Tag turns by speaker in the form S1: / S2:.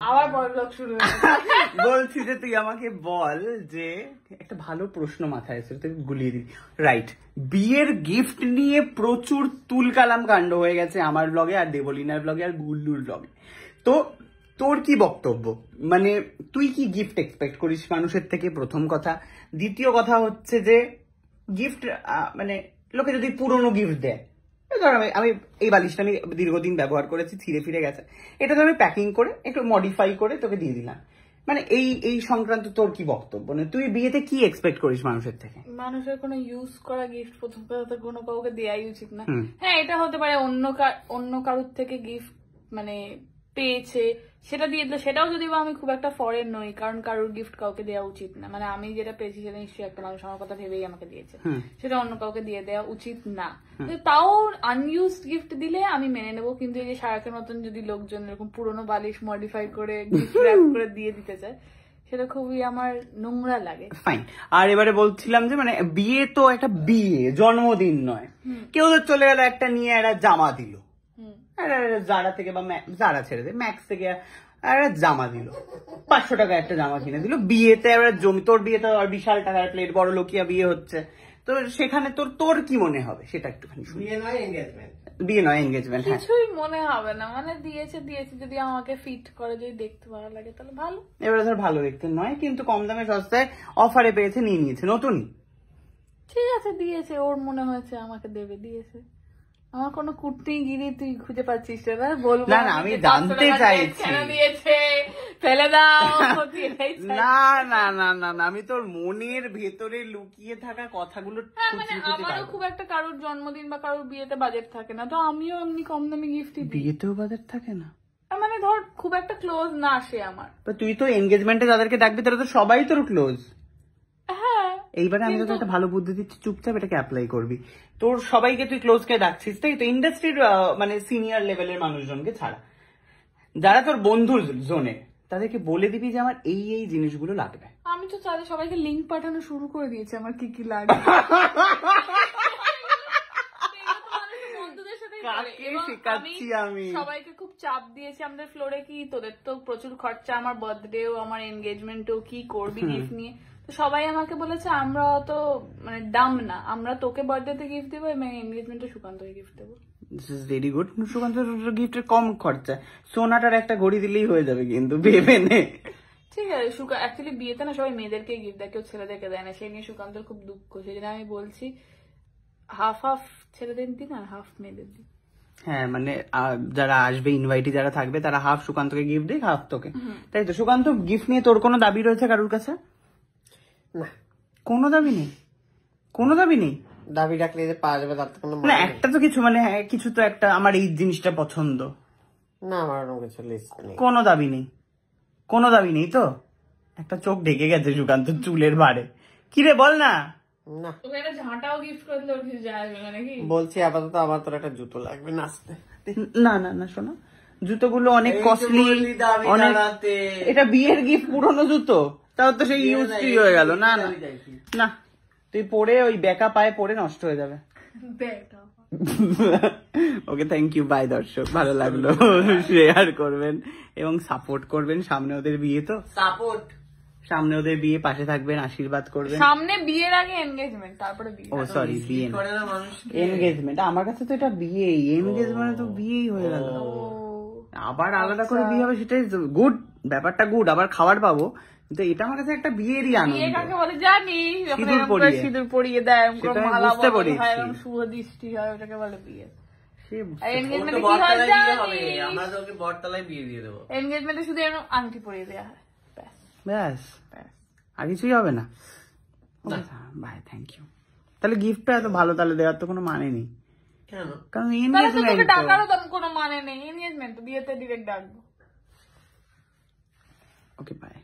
S1: আবার পরের ব্লগ শুরু
S2: বলছি যে তুই আমাকে বল যে একটা ভালো প্রশ্ন মাথায় এসে তুই গুলিয়ে দিবি। রাইট, বিয়ের গিফট নিয়ে প্রচুর তুলকালাম কাণ্ড হয়ে গেছে আমার ব্লগে, আর দেবলিনার ব্লগে, আর গুল্লুর ব্লগে। তো তোর কি বক্তব্য, মানে তুই কি গিফট এক্সপেক্ট করিস মানুষের থেকে, প্রথম কথা। দ্বিতীয় কথা হচ্ছে যে গিফট মানে লোকে যদি পুরনো গিফট দেয়, ধর আমি এই বালিশটা আমি দীর্ঘদিন ব্যবহার করেছি, ছিঁড়ে ফিরে গেছে, এটা তো আমি প্যাকিং করে একটু মডিফাই করে তোকে দিয়ে দিলাম, মানে এই সংক্রান্ত তোর কি বক্তব্য? মানে তুই বিয়েতে কি এক্সপেক্ট করিস মানুষের থেকে?
S1: মানুষের কোনো ইউজ করা গিফট প্রথম কথা কোনো কাউকে দেওয়াই উচিত না। হ্যাঁ, এটা হতে পারে অন্য কারোর থেকে গিফট মানে পেয়েছে সেটা দিয়ে দিলে, সেটাও যদি আমি খুব একটা ফরেন নই, কারণ কারোর গিফট কাউকে দেওয়া উচিত না। মানে আমি যেটা পেয়েছি সেটা নিশ্চয়ই একটা মানুষ আমার কথা ভেবেই আমাকে দিয়েছে, সেটা অন্য কাউকে দিয়ে দেওয়া উচিত না। তাও আনইউজড গিফট দিলে আমি মেনে নেবো, কিন্তু এই যে সারাকের মতন যদি লোকজন এরকম পুরোনো বালিশ মডিফাই করে গিফট র্যাপ করে দিয়ে দিতে চায়, সেটা খুবই আমার নোংরা লাগে।
S2: ফাইন। আর এবারে বলছিলাম যে মানে বিয়ে তো একটা বিয়ে, জন্মদিন নয়। কেউ তো চলে গেল একটা নিয়ে একটা জামা দিল, জারা থেকে বা জারা ছেড়ে দে, ম্যাক্স থেকে একটা জামা দিল, 500 টাকা একটা জামা কিনে দিল। বিয়েতে এবার জমি, তোর বিয়েতে বিশাল টাকার প্লেট, বড় লোকিয়া বিয়ে হচ্ছে, তো সেখানে তোর কি মনে হবে সেটা একটুখানি। বিয়ে নয় এনগেজমেন্ট,
S1: কিছুই মনে হবে না, মানে দিয়েছে যদি আমাকে ফিট করে, যদি দেখতে ভালো লাগে তাহলে ভালো।
S2: এবারে ধর ভালো দেখতে নয়, কিন্তু কম দামে সস্তায় অফারে পেয়েছে, নিয়ে নিয়েছে, নতুনই, ঠিক
S1: আছে দিয়েছে, ওর মনে হয়েছে আমাকে দেবে, দিয়েছে। আমার কোনো কুটনিগিরি তুই খুঁজে পাচ্ছিস না? বলবো
S2: না, আমি জানতে চাইছি,
S1: ফেলে দাও।
S2: না, আমি তোর মনের ভেতরে লুকিয়ে থাকা কথাগুলো।
S1: মানে আমারও খুব একটা কারোর জন্মদিন বা কারোর বিয়েতে বাজেট থাকে না, তো আমিও এমনি কম দামি গিফট দিই।
S2: বিয়েতেও বাজেট থাকে না,
S1: মানে ধর খুব একটা ক্লোজ না সে আমার।
S2: তুই তো এনগেজমেন্টে যাদেরকে ডাকবি তারা তো সবাই তোর ক্লোজ। এইবারে আমি তোকে একটা ভালো বুদ্ধি দিচ্ছি, চুপচাপ এটাকে অ্যাপ্লাই করবি। তোর সবাইকে তুই ক্লোজ কে ডাকছিস, তাই তো ইন্ডাস্ট্রির মানে সিনিয়র লেভেলের মানুষজনকে ছাড়া, যারা তোর বন্ধুর জোনে, তাদেরকে বলে দিবি যে আমার এই জিনিসগুলো লাগবে।
S1: আমি তো তাদের সবাইকে লিঙ্ক পাঠানো শুরু করে দিয়েছি আমার কি কি লাগবে। সবাইকে খুব চাপ দিয়েছি আমাদের ফ্লোরে, কি তোদের তো প্রচুর খরচা, আমার বার্থডেও আমার এনগেজমেন্টেও কি করবি গিফট নিয়ে। তো সবাই আমাকে বলেছে আমরা তো মানে ডাম না, আমরা তোকে বার্থডেতে গিফট দেবো এবং এনগেজমেন্টে সুকান্তকে গিফট দেবো।
S2: This is very good. Sukanta গিফটের কম খরচা, সোনাটার একটা ঘড়ি দিলেই হয়ে যাবে, কিন্তু ভেবে নে।
S1: ঠিক আছে, অ্যাকচুয়ালি বিয়েতে না সবাই মেয়েদেরকে গিফট দেয়, কেউ ছেলেদেরকে দেয় না, সেই নিয়ে সুকান্তর খুব দুঃখ। সেই জন্য আমি বলছি হাফ ছেলেদের দিন আর হাফ মেয়েদের দিন।
S2: হ্যাঁ, মানে যারা আসবে ইনভাইটি যারা থাকবে তারা হাফ সুকান্তকে গিফট দিক, হাফ তোকে, তাই তো? সুকান্ত, গিফট নিয়ে তোর কোনো দাবি রয়েছে কারোর কাছে?
S3: না,
S2: কোনো দাবি নেই, কোনো দাবি নেই।
S3: দাবি রাখলে যে পাওয়া যাবে তার তো কোনো
S2: না, একটা তো কিছু মানে কিছু তো একটা, আমার এই জিনিসটা পছন্দ
S3: না, আমার কিছু লিস্ট নেই,
S2: কোনো দাবি নেই, কোনো দাবি নেই তো? একটা চোখ ঢেকে গেছে সুকান্ত চুলের ভারে, কিরে বল না।
S3: না,
S1: তোকে একটা ঝাঁটাও গিফট করে দিলে ওর কিছু যায় আসবে না নাকি?
S3: বলছি আপাতত আমার তোর একটা জুতো লাগবে নাচতে।
S2: না শোনো, জুতোগুলো অনেক কস্টলি, অনেক, এটা বিয়ের গিফট, পুরনো জুতো, তাও তো সেই ইউজ হয়ে গেল। না, তুই পরে ওই বেকা পায়ে পরে নষ্ট হয়ে যাবে। ওকে, থ্যাংক ইউ, বাই। দর্শক, ভালো লাগলো, শেয়ার করবেন এবং সাপোর্ট করবেন। সামনে ওদের বিয়ে, তো সামনে ওদের বিয়ে, পাশে থাকবেন, আশীর্বাদ করবেন।
S1: সামনে বিয়ের আগে এনগেজমেন্ট, তারপরে বিয়ে।
S2: ও সরি, বিয়ে না, এনগেজমেন্ট। আমার কাছে তো এটা বিয়েই, এনগেজমেন্ট তো বিয়েই হয়ে গেল। আবার আলাদা করে বিয়ে হবে, সেটাই গুড, ব্যাপারটা গুড, আবার খাবার পাবো, কিন্তু এটা আমার কাছে একটা বিয়েরই আনন্দ।
S1: বিয়ে কাকে বলে জানি, সিঁদুর পরিয়ে দেয়, বুঝতে পারছি, শুভ দৃষ্টি হয়, ওটাকে বলে বিয়ে। এনগেজমেন্টে শুধু আংটি পরিয়ে দেওয়া হয়,
S2: ব্যাস, আর কিছুই হবে না। Bye, thank you. তাহলে গিফটটা এত ভালো তাহলে দেওয়ার তো কোনো মানে নেই, কারণ এনগেজমেন্ট
S1: টাকারও কোনো মানে নেই। এনগেজমেন্ট বিয়েতে ডিরেক্ট ডাকবো।
S2: ওকে, বাই।